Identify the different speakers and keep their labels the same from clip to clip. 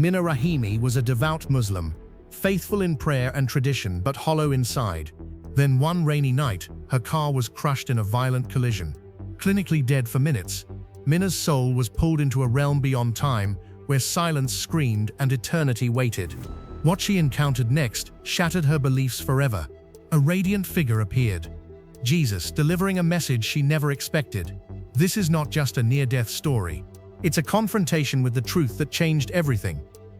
Speaker 1: Mina Rahimi was a devout Muslim, faithful in prayer and tradition but hollow inside. Then one rainy night, her car was crushed in a violent collision. Clinically dead for minutes, Mina's soul was pulled into a realm beyond time, where silence screamed and eternity waited. What she encountered next shattered her beliefs forever. A radiant figure appeared. Jesus, delivering a message she never expected. This is not just a near-death story. It's a confrontation with the truth that changed everything.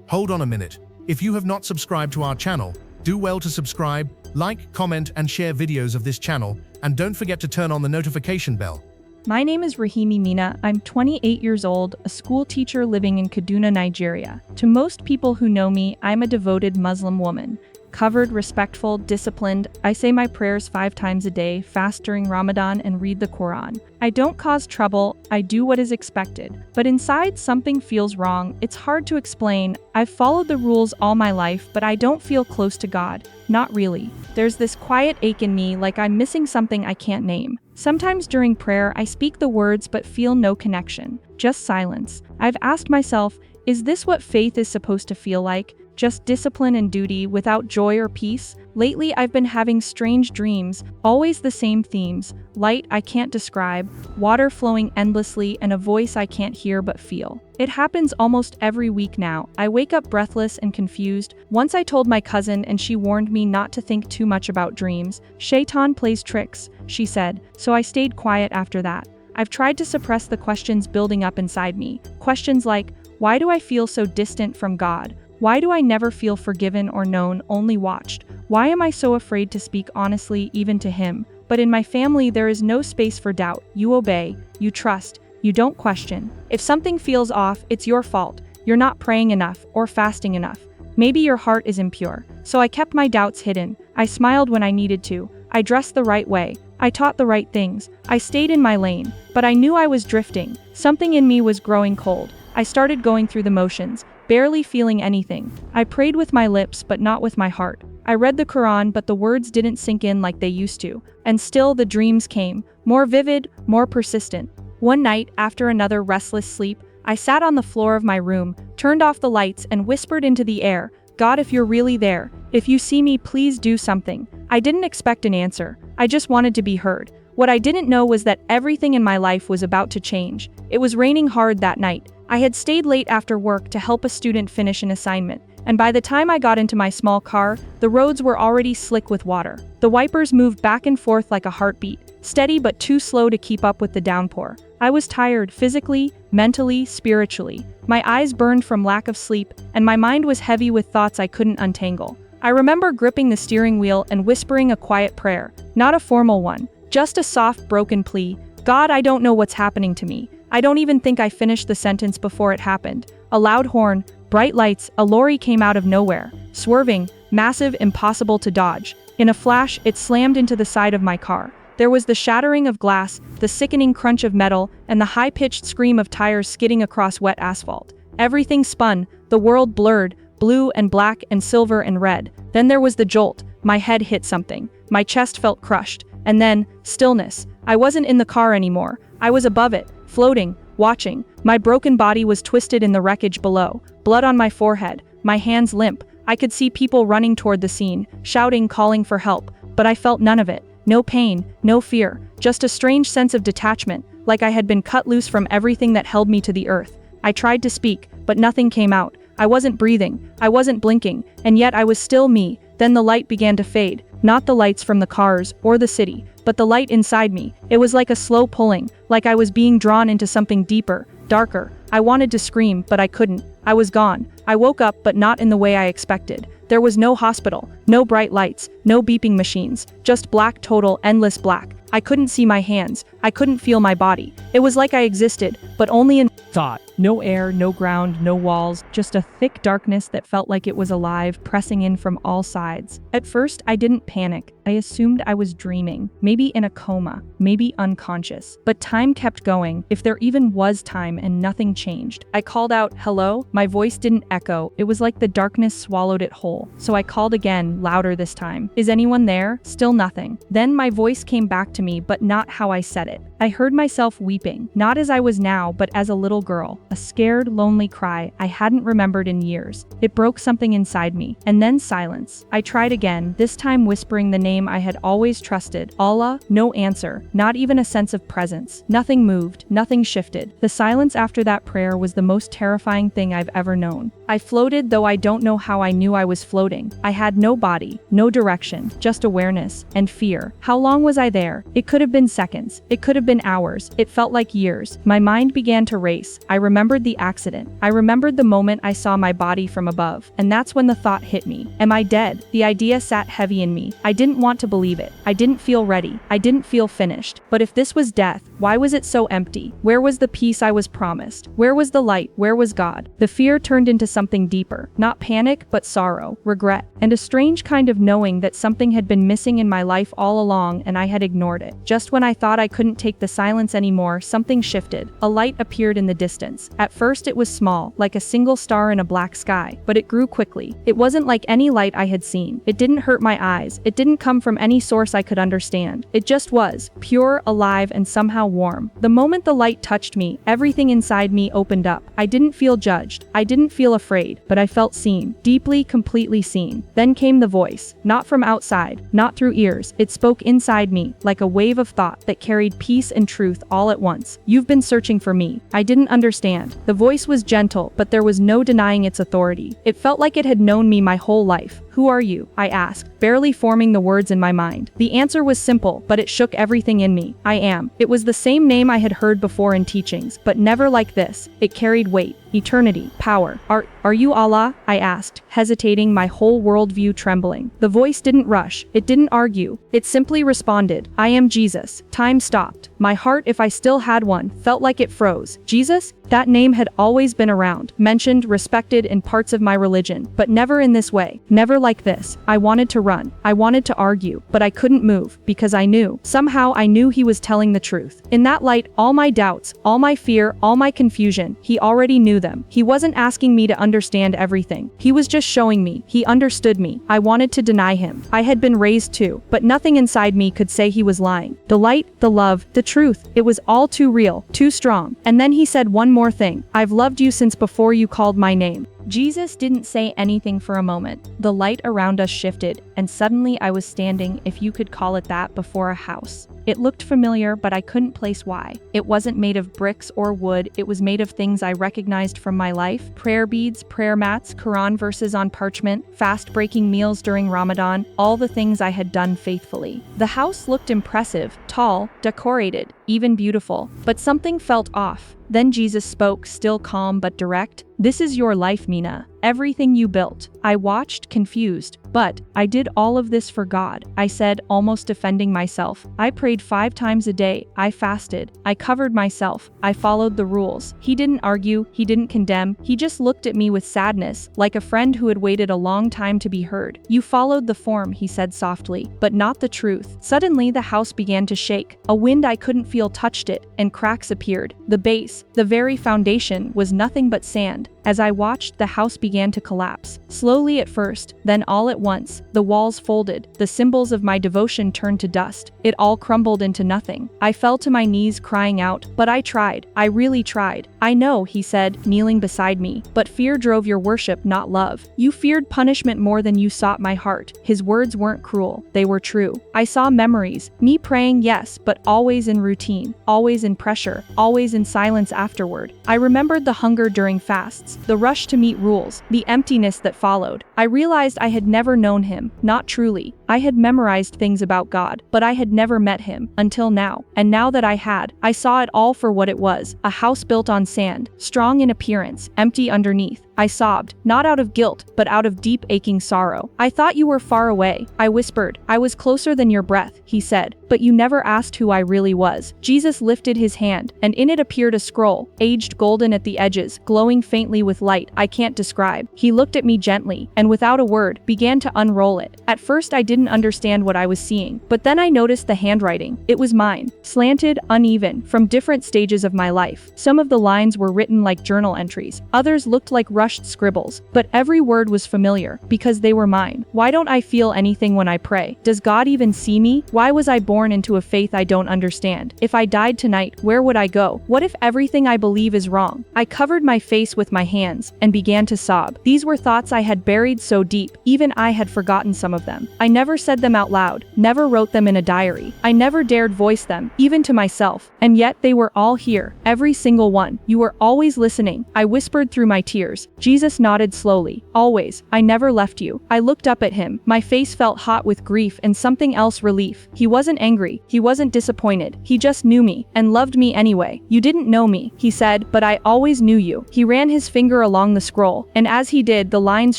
Speaker 1: Hold on a minute. If you have not subscribed to our channel, do well to subscribe, like, comment, and share videos of this channel, and don't forget to turn on the notification bell.
Speaker 2: My name is Rahimi Mina. I'm 28 years old, a school teacher living in Kaduna, Nigeria. To most people who know me, I'm a devoted Muslim woman. Covered, respectful, disciplined. I say my prayers 5 times a day, fast during Ramadan, and read the Quran. I don't cause trouble, I do what is expected. But inside, something feels wrong. It's hard to explain. I've followed the rules all my life, but I don't feel close to God. Not really. There's this quiet ache in me, like I'm missing something I can't name. Sometimes during prayer, I speak the words but feel no connection. Just silence. I've asked myself, is this what faith is supposed to feel like? Just discipline and duty without joy or peace? Lately, I've been having strange dreams, always the same themes: light I can't describe, water flowing endlessly, and a voice I can't hear but feel. It happens almost every week now. I wake up breathless and confused. Once I told my cousin and she warned me not to think too much about dreams. Shaitan plays tricks, she said, so I stayed quiet after that. I've tried to suppress the questions building up inside me. Questions like, why do I feel so distant from God? Why do I never feel forgiven or known, only watched? Why am I so afraid to speak honestly even to Him? But in my family there is no space for doubt. You obey, you trust, you don't question. If something feels off, it's your fault. You're not praying enough or fasting enough. Maybe your heart is impure. So I kept my doubts hidden. I smiled when I needed to. I dressed the right way. I taught the right things. I stayed in my lane. But I knew I was drifting. Something in me was growing cold. I started going through the motions, barely feeling anything. I prayed with my lips but not with my heart. I read the Quran but the words didn't sink in like they used to. And still the dreams came, more vivid, more persistent. One night, after another restless sleep, I sat on the floor of my room, turned off the lights, and whispered into the air, God, if you're really there, if you see me, please do something. I didn't expect an answer. I just wanted to be heard. What I didn't know was that everything in my life was about to change. It was raining hard that night. I had stayed late after work to help a student finish an assignment, and by the time I got into my small car, the roads were already slick with water. The wipers moved back and forth like a heartbeat, steady but too slow to keep up with the downpour. I was tired, physically, mentally, spiritually. My eyes burned from lack of sleep, and my mind was heavy with thoughts I couldn't untangle. I remember gripping the steering wheel and whispering a quiet prayer, not a formal one, just a soft, broken plea. God, I don't know what's happening to me. I don't even think I finished the sentence before it happened. A loud horn, bright lights, a lorry came out of nowhere, swerving, massive, impossible to dodge. In a flash, it slammed into the side of my car. There was the shattering of glass, the sickening crunch of metal, and the high-pitched scream of tires skidding across wet asphalt. Everything spun, the world blurred, blue and black and silver and red. Then there was the jolt. My head hit something. My chest felt crushed. And then, stillness. I wasn't in the car anymore. I was above it, floating, watching. My broken body was twisted in the wreckage below, blood on my forehead, my hands limp. I could see people running toward the scene, shouting, calling for help, but I felt none of it. No pain, no fear, just a strange sense of detachment, like I had been cut loose from everything that held me to the earth. I tried to speak, but nothing came out. I wasn't breathing, I wasn't blinking, and yet I was still me. Then the light began to fade, not the lights from the cars or the city, but the light inside me. It was like a slow pulling, like I was being drawn into something deeper, darker. I wanted to scream, but I couldn't. I was gone. I woke up, but not in the way I expected. There was no hospital, no bright lights, no beeping machines, just black, total, endless black. I couldn't see my hands. I couldn't feel my body. It was like I existed, but only in thought. No air, no ground, no walls, just a thick darkness that felt like it was alive, pressing in from all sides. At first, I didn't panic. I assumed I was dreaming, maybe in a coma, maybe unconscious. But time kept going, if there even was time, and nothing changed. I called out, hello? My voice didn't echo. It was like the darkness swallowed it whole. So I called again, louder this time. Is anyone there? Still nothing. Then my voice came back to me, but not how I said it. I heard myself weeping, not as I was now, but as a little girl, a scared, lonely cry I hadn't remembered in years. It broke something inside me, and then silence. I tried again, this time whispering the name I had always trusted, Allah. No answer, not even a sense of presence. Nothing moved, nothing shifted. The silence after that prayer was the most terrifying thing I've ever known. I floated, though I don't know how I knew I was floating. I had no body, no direction, just awareness and fear. How long was I there? It could have been seconds. It could have been hours. It felt like years. My mind began to race. I remembered the accident. I remembered the moment I saw my body from above. And that's when the thought hit me. Am I dead? The idea sat heavy in me. I didn't want to believe it. I didn't feel ready. I didn't feel finished. But if this was death, why was it so empty? Where was the peace I was promised? Where was the light? Where was God? The fear turned into something deeper. Not panic, but sorrow, regret, and a strange kind of knowing that something had been missing in my life all along and I had ignored it. Just when I thought I couldn't take the silence anymore, something shifted. A light appeared in the distance. At first it was small, like a single star in a black sky, but it grew quickly. It wasn't like any light I had seen. It didn't hurt my eyes. It didn't come from any source I could understand. It just was, pure, alive, and somehow warm. The moment the light touched me, everything inside me opened up. I didn't feel judged. I didn't feel afraid, but I felt seen. Deeply, completely seen. Then came the voice. Not from outside, not through ears. It spoke inside me, like a wave of thought that carried peace and truth all at once. You've been searching for me. I didn't understand. The voice was gentle, but there was no denying its authority. It felt like it had known me my whole life. Who are you? I asked, barely forming the words in my mind. The answer was simple, but it shook everything in me. I am. It was the same name I had heard before in teachings, but never like this. It carried weight. Eternity, power. Are you Allah? I asked, hesitating, my whole worldview trembling. The voice didn't rush. It didn't argue. It simply responded, I am Jesus. Time stopped. My heart, if I still had one, felt like it froze. Jesus? That name had always been around, mentioned, respected in parts of my religion, but never in this way. Never like this. I wanted to run. I wanted to argue, but I couldn't move, because I knew. Somehow I knew he was telling the truth. In that light, all my doubts, all my fear, all my confusion, he already knew them. He wasn't asking me to understand everything. He was just showing me. He understood me. I wanted to deny him. I had been raised too, but nothing inside me could say he was lying. The light, the love, the truth, it was all too real, too strong. And then he said one more thing. I've loved you since before you called my name. Jesus didn't say anything for a moment. The light around us shifted, and suddenly I was standing, if you could call it that, before a house. It looked familiar, but I couldn't place why. It wasn't made of bricks or wood. It was made of things I recognized from my life: prayer beads, prayer mats, Quran verses on parchment, fast-breaking meals during Ramadan, all the things I had done faithfully. The house looked impressive, tall, decorated, even beautiful, but something felt off. Then Jesus spoke, still calm but direct. This is your life, Mina. Everything you built. I watched, confused. But I did all of this for God, I said, almost defending myself. I prayed 5 times a day. I fasted. I covered myself. I followed the rules. He didn't argue. He didn't condemn. He just looked at me with sadness, like a friend who had waited a long time to be heard. You followed the form, he said softly, but not the truth. Suddenly the house began to shake. A wind I couldn't feel touched it, and cracks appeared. The base, the very foundation, was nothing but sand. As I watched, the house began to collapse. Slowly at first, then all at once. The walls folded. The symbols of my devotion turned to dust. It all crumbled into nothing. I fell to my knees, crying out, but I tried. I really tried. I know, he said, kneeling beside me, but fear drove your worship, not love. You feared punishment more than you sought my heart. His words weren't cruel. They were true. I saw memories. Me praying, yes, but always in routine, always in pressure, always in silence afterward. I remembered the hunger during fasts, the rush to meet rules, the emptiness that followed. I realized I had never known him, not truly. I had memorized things about God, but I had never met him, until now. And now that I had, I saw it all for what it was: a house built on sand, strong in appearance, empty underneath. I sobbed, not out of guilt, but out of deep aching sorrow. I thought you were far away, I whispered. I was closer than your breath, he said, but you never asked who I really was. Jesus lifted his hand, and in it appeared a scroll, aged golden at the edges, glowing faintly with light I can't describe. He looked at me gently, and without a word, began to unroll it. At first I didn't understand what I was seeing, but then I noticed the handwriting. It was mine, slanted, uneven, from different stages of my life. Some of the lines were written like journal entries, others looked like rushed rushed scribbles, but every word was familiar, because they were mine. Why don't I feel anything when I pray? Does God even see me? Why was I born into a faith I don't understand? If I died tonight, where would I go? What if everything I believe is wrong? I covered my face with my hands and began to sob. These were thoughts I had buried so deep, even I had forgotten some of them. I never said them out loud, never wrote them in a diary. I never dared voice them, even to myself. And yet they were all here, every single one. You were always listening, I whispered through my tears. Jesus nodded slowly. Always. I never left you. I looked up at him. My face felt hot with grief and something else, relief. He wasn't angry. He wasn't disappointed. He just knew me and loved me anyway. You didn't know me, he said, but I always knew you. He ran his finger along the scroll, and as he did, the lines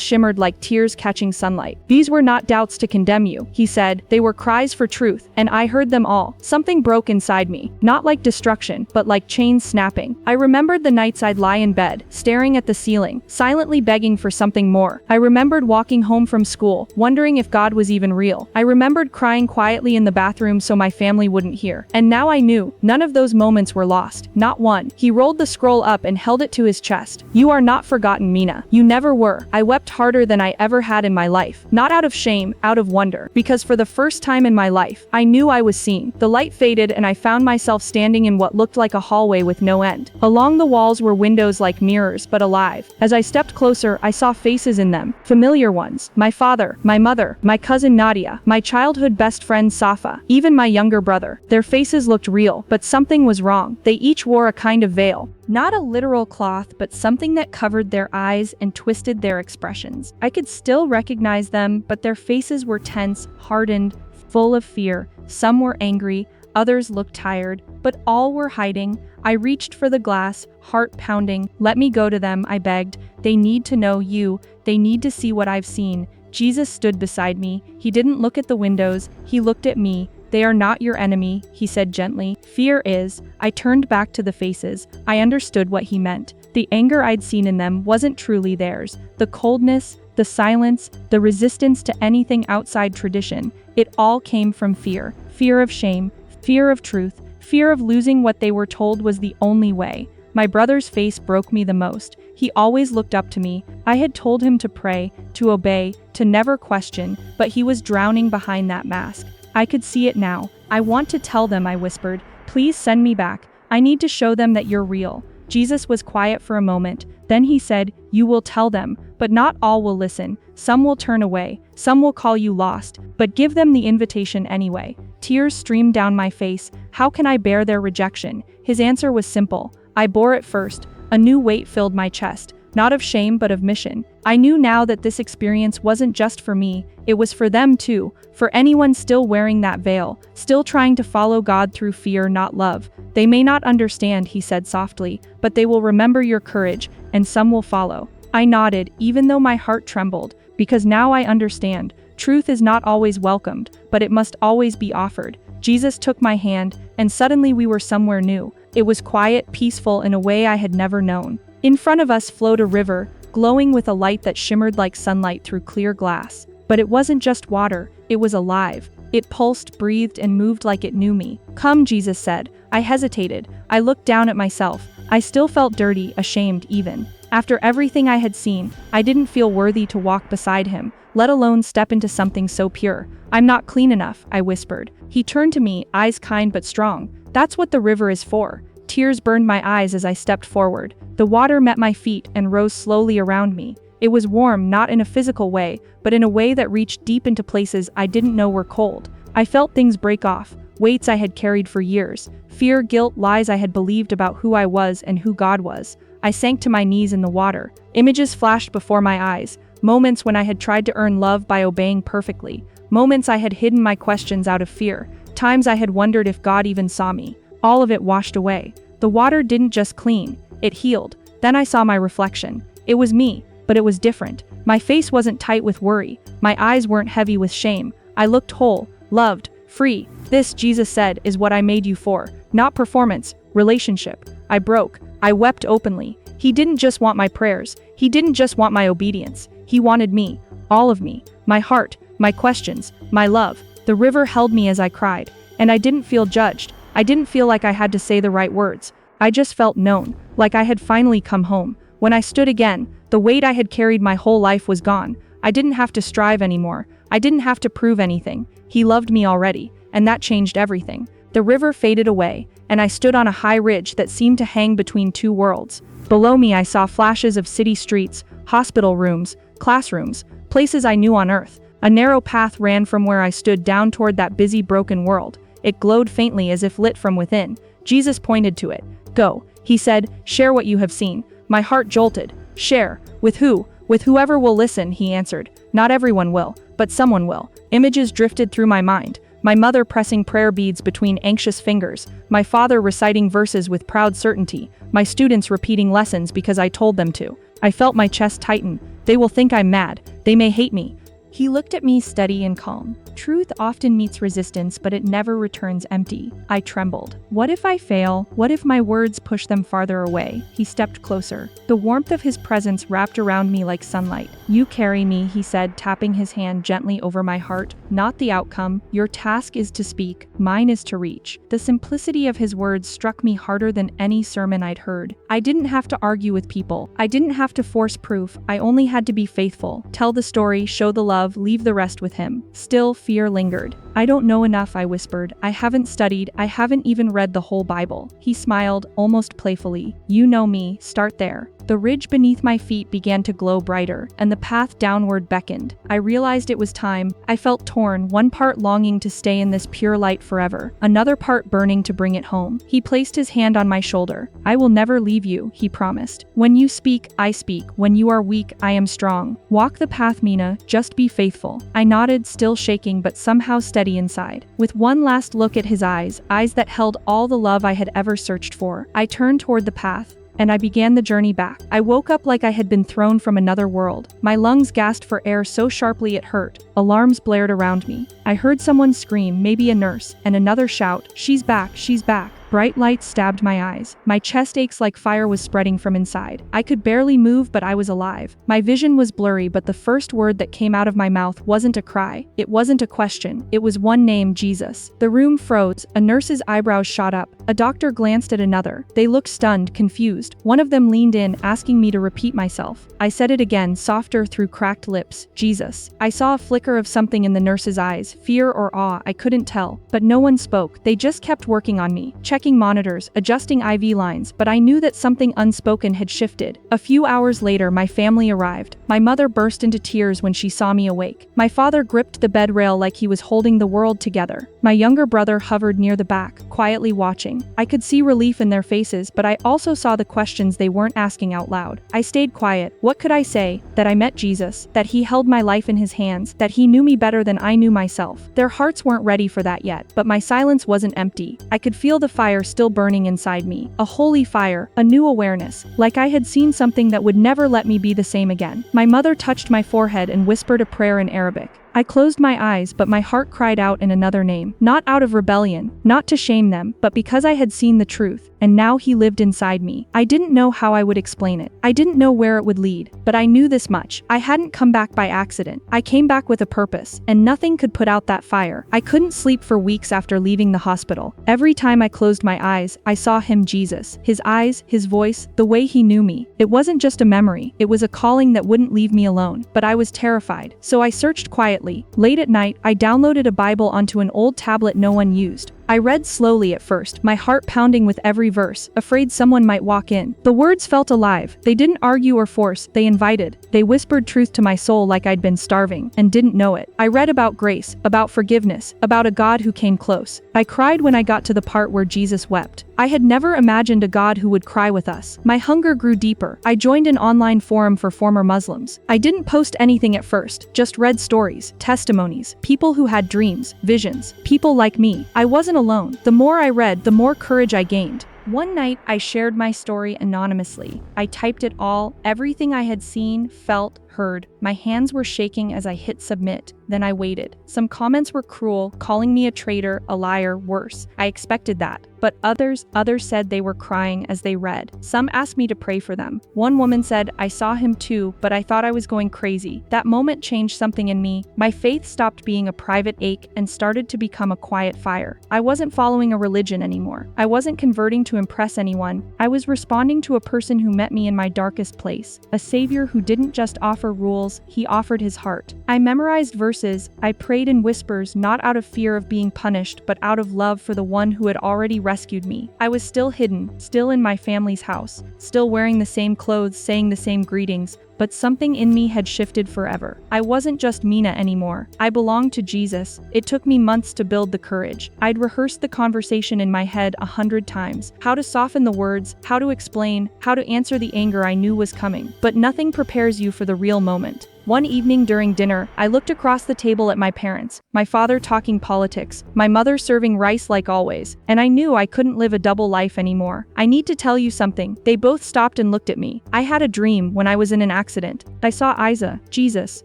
Speaker 2: shimmered like tears catching sunlight. These were not doubts to condemn you, he said. They were cries for truth, and I heard them all. Something broke inside me, not like destruction, but like chains snapping. I remembered the nights I'd lie in bed, staring at the ceiling, silently begging for something more. I remembered walking home from school, wondering if God was even real. I remembered crying quietly in the bathroom so my family wouldn't hear. And now I knew, none of those moments were lost. Not one. He rolled the scroll up and held it to his chest. You are not forgotten, Mina. You never were. I wept harder than I ever had in my life. Not out of shame, out of wonder. Because for the first time in my life, I knew I was seen. The light faded and I found myself standing in what looked like a hallway with no end. Along the walls were windows like mirrors, but alive. As I stepped closer, I saw faces in them. Familiar ones. My father, my mother, my cousin Nadia, my childhood best friend Safa, even my younger brother. Their faces looked real, but something was wrong. They each wore a kind of veil. Not a literal cloth, but something that covered their eyes and twisted their expressions. I could still recognize them, but their faces were tense, hardened, full of fear. Some were angry, others looked tired, but all were hiding. I reached for the glass, heart pounding. Let me go to them, I begged. They need to know you. They need to see what I've seen. Jesus stood beside me. He didn't look at the windows. He looked at me. They are not your enemy, he said gently. Fear is. I turned back to the faces. I understood what he meant. The anger I'd seen in them wasn't truly theirs. The coldness, the silence, the resistance to anything outside tradition, it all came from fear. Fear of shame, fear of truth, fear of losing what they were told was the only way. My brother's face broke me the most. He always looked up to me. I had told him to pray, to obey, to never question, but he was drowning behind that mask. I could see it now. I want to tell them, I whispered. Please send me back. I need to show them that you're real. Jesus was quiet for a moment. Then he said, you will tell them, but not all will listen. Some will turn away. Some will call you lost, but give them the invitation anyway. Tears streamed down my face. How can I bear their rejection? His answer was simple. I bore it first. A new weight filled my chest. Not of shame, but of mission. I knew now that this experience wasn't just for me, it was for them too, for anyone still wearing that veil, still trying to follow God through fear, not love. They may not understand, he said softly, but they will remember your courage, and some will follow. I nodded, even though my heart trembled, because now I understand. Truth is not always welcomed, but it must always be offered. Jesus took my hand, and suddenly we were somewhere new. It was quiet, peaceful in a way I had never known. In front of us flowed a river, glowing with a light that shimmered like sunlight through clear glass. But it wasn't just water, it was alive. It pulsed, breathed, and moved like it knew me. Come, Jesus said. I hesitated. I looked down at myself. I still felt dirty, ashamed even. After everything I had seen, I didn't feel worthy to walk beside him, let alone step into something so pure. I'm not clean enough, I whispered. He turned to me, eyes kind but strong. That's what the river is for. Tears burned my eyes as I stepped forward. The water met my feet and rose slowly around me. It was warm, not in a physical way, but in a way that reached deep into places I didn't know were cold. I felt things break off, weights I had carried for years, fear, guilt, lies I had believed about who I was and who God was. I sank to my knees in the water. Images flashed before my eyes, moments when I had tried to earn love by obeying perfectly, moments I had hidden my questions out of fear, times I had wondered if God even saw me. All of it washed away. The water didn't just clean, it healed. Then I saw my reflection. It was me, but it was different. My face wasn't tight with worry. My eyes weren't heavy with shame. I looked whole, loved, free. This, Jesus said, is what I made you for. Not performance, relationship. I broke. I wept openly. He didn't just want my prayers. He didn't just want my obedience. He wanted me. All of me. My heart, my questions, my love. The river held me as I cried. And I didn't feel judged. I didn't feel like I had to say the right words. I just felt known, like I had finally come home. When I stood again, The weight I had carried my whole life was gone. I didn't have to strive anymore. I didn't have to prove anything. He loved me already, and that changed everything. The river faded away, and I stood on a high ridge that seemed to hang between two worlds. Below me I saw flashes of city streets, hospital rooms, classrooms, places I knew on Earth. A narrow path ran from where I stood down toward that busy, broken world. It glowed faintly as if lit from within. Jesus pointed to it. "Go," he said, "share what you have seen." My heart jolted. Share? With who? With whoever will listen, he answered. Not everyone will, but someone will. Images drifted through my mind. My mother pressing prayer beads between anxious fingers, my father reciting verses with proud certainty, my students repeating lessons because I told them to. I felt my chest tighten. They will think I'm mad. They may hate me. He looked at me steady and calm. Truth often meets resistance, but it never returns empty. I trembled. What if I fail? What if my words push them farther away? He stepped closer. The warmth of his presence wrapped around me like sunlight. You carry me, he said, tapping his hand gently over my heart. Not the outcome. Your task is to speak. Mine is to reach. The simplicity of his words struck me harder than any sermon I'd heard. I didn't have to argue with people. I didn't have to force proof. I only had to be faithful. Tell the story, show the love, leave the rest with him. Still, fear lingered. I don't know enough, I whispered. I haven't studied. I haven't even read the whole Bible. He smiled, almost playfully. You know me, start there. The ridge beneath my feet began to glow brighter, and the path downward beckoned. I realized it was time. I felt torn, one part longing to stay in this pure light forever, another part burning to bring it home. He placed his hand on my shoulder. I will never leave you, he promised. When you speak, I speak. When you are weak, I am strong. Walk the path, Mina. Just be faithful. I nodded, still shaking but somehow steady inside. With one last look at his eyes that held all the love I had ever searched for, I turned toward the path, and I began the journey back. I woke up like I had been thrown from another world. My lungs gasped for air so sharply it hurt. Alarms blared around me. I heard someone scream, maybe a nurse, and another shout, "She's back, she's back." Bright lights stabbed my eyes. My chest aches like fire was spreading from inside. I could barely move, but I was alive. My vision was blurry, but the first word that came out of my mouth wasn't a cry. It wasn't a question. It was one name, Jesus. The room froze. A nurse's eyebrows shot up. A doctor glanced at another. They looked stunned, confused. One of them leaned in, asking me to repeat myself. I said it again, softer through cracked lips. Jesus. I saw a flicker of something in the nurse's eyes, fear or awe, I couldn't tell. But no one spoke. They just kept working on me, checking monitors, adjusting IV lines, but I knew that something unspoken had shifted. A few hours later, my family arrived. My mother burst into tears when she saw me awake. My father gripped the bed rail like he was holding the world together. My younger brother hovered near the back, quietly watching. I could see relief in their faces, but I also saw the questions they weren't asking out loud. I stayed quiet. What could I say? That I met Jesus, that he held my life in his hands, that he knew me better than I knew myself. Their hearts weren't ready for that yet, but my silence wasn't empty. I could feel the fire still burning inside me. A holy fire, a new awareness, like I had seen something that would never let me be the same again. My mother touched my forehead and whispered a prayer in Arabic. I closed my eyes, but my heart cried out in another name. Not out of rebellion, not to shame them, but because I had seen the truth, and now he lived inside me. I didn't know how I would explain it. I didn't know where it would lead, but I knew this much. I hadn't come back by accident. I came back with a purpose, and nothing could put out that fire. I couldn't sleep for weeks after leaving the hospital. Every time I closed my eyes, I saw him, Jesus. His eyes, his voice, the way he knew me. It wasn't just a memory. It was a calling that wouldn't leave me alone. But I was terrified, so I searched quietly. Late at night, I downloaded a Bible onto an old tablet no one used. I read slowly at first, my heart pounding with every verse, afraid someone might walk in. The words felt alive. They didn't argue or force, they invited. They whispered truth to my soul like I'd been starving, and didn't know it. I read about grace, about forgiveness, about a God who came close. I cried when I got to the part where Jesus wept. I had never imagined a God who would cry with us. My hunger grew deeper. I joined an online forum for former Muslims. I didn't post anything at first, just read stories, testimonies, people who had dreams, visions, people like me. I wasn't alone. The more I read, the more courage I gained. One night, I shared my story anonymously. I typed it all, everything I had seen, felt, heard. My hands were shaking as I hit submit. then I waited. Some comments were cruel, calling me a traitor, a liar, worse. I expected that. But others said they were crying as they read. Some asked me to pray for them. One woman said, I saw him too, but I thought I was going crazy. That moment changed something in me. My faith stopped being a private ache and started to become a quiet fire. I wasn't following a religion anymore. I wasn't converting to impress anyone. I was responding to a person who met me in my darkest place. A savior who didn't just offer rules, he offered his heart. I memorized verses. I prayed in whispers, not out of fear of being punished, but out of love for the one who had already rescued me. I was still hidden, still in my family's house, still wearing the same clothes, saying the same greetings, but something in me had shifted forever. I wasn't just Mina anymore. I belonged to Jesus. It took me months to build the courage. I'd rehearsed the conversation in my head 100 times. How to soften the words, how to explain, how to answer the anger I knew was coming. But nothing prepares you for the real moment. One evening during dinner, I looked across the table at my parents, my father talking politics, my mother serving rice like always, and I knew I couldn't live a double life anymore. I need to tell you something. They both stopped and looked at me. I had a dream when I was in an accident. I saw Isa, Jesus,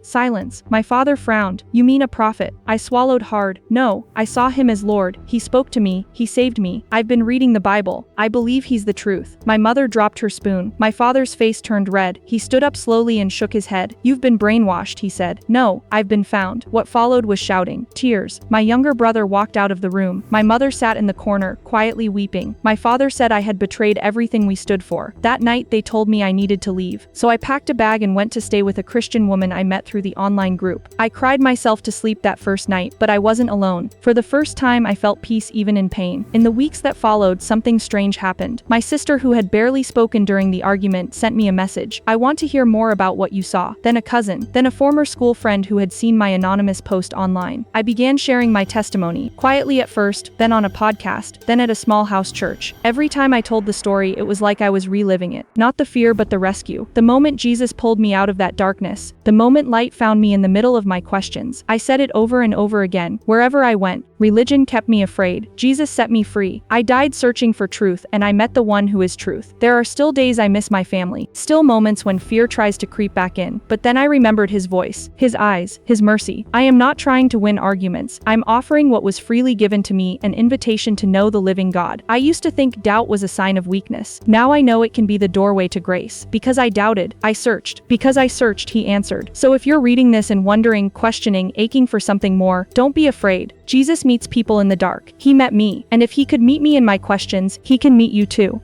Speaker 2: silence. My father frowned. You mean a prophet? I swallowed hard. No, I saw him as Lord. He spoke to me. He saved me. I've been reading the Bible. I believe he's the truth. My mother dropped her spoon. My father's face turned red. He stood up slowly and shook his head. You've been brainwashed, he said. No, I've been found. What followed was shouting, tears. My younger brother walked out of the room. My mother sat in the corner, quietly weeping. My father said I had betrayed everything we stood for. That night they told me I needed to leave. So I packed a bag and went to stay with a Christian woman I met through the online group. I cried myself to sleep that first night, but I wasn't alone. For the first time I felt peace even in pain. In the weeks that followed, something strange happened. My sister, who had barely spoken during the argument, sent me a message. I want to hear more about what you saw. Then a cousin. Then a former school friend who had seen my anonymous post online. I began sharing my testimony, quietly at first, then on a podcast, then at a small house church. Every time I told the story, it was like I was reliving it. Not the fear, but the rescue. The moment Jesus pulled me out of that darkness. The moment light found me in the middle of my questions. I said it over and over again. Wherever I went, religion kept me afraid. Jesus set me free. I died searching for truth, and I met the one who is truth. There are still days I miss my family. Still moments when fear tries to creep back in. But then I remembered his voice, his eyes, his mercy. I am not trying to win arguments. I'm offering what was freely given to me, an invitation to know the living God. I used to think doubt was a sign of weakness. Now I know it can be the doorway to grace. Because I doubted, I searched. Because I searched, he answered. So if you're reading this and wondering, questioning, aching for something more, don't be afraid. Jesus meets people in the dark. He met me. And if he could meet me in my questions, he can meet you too.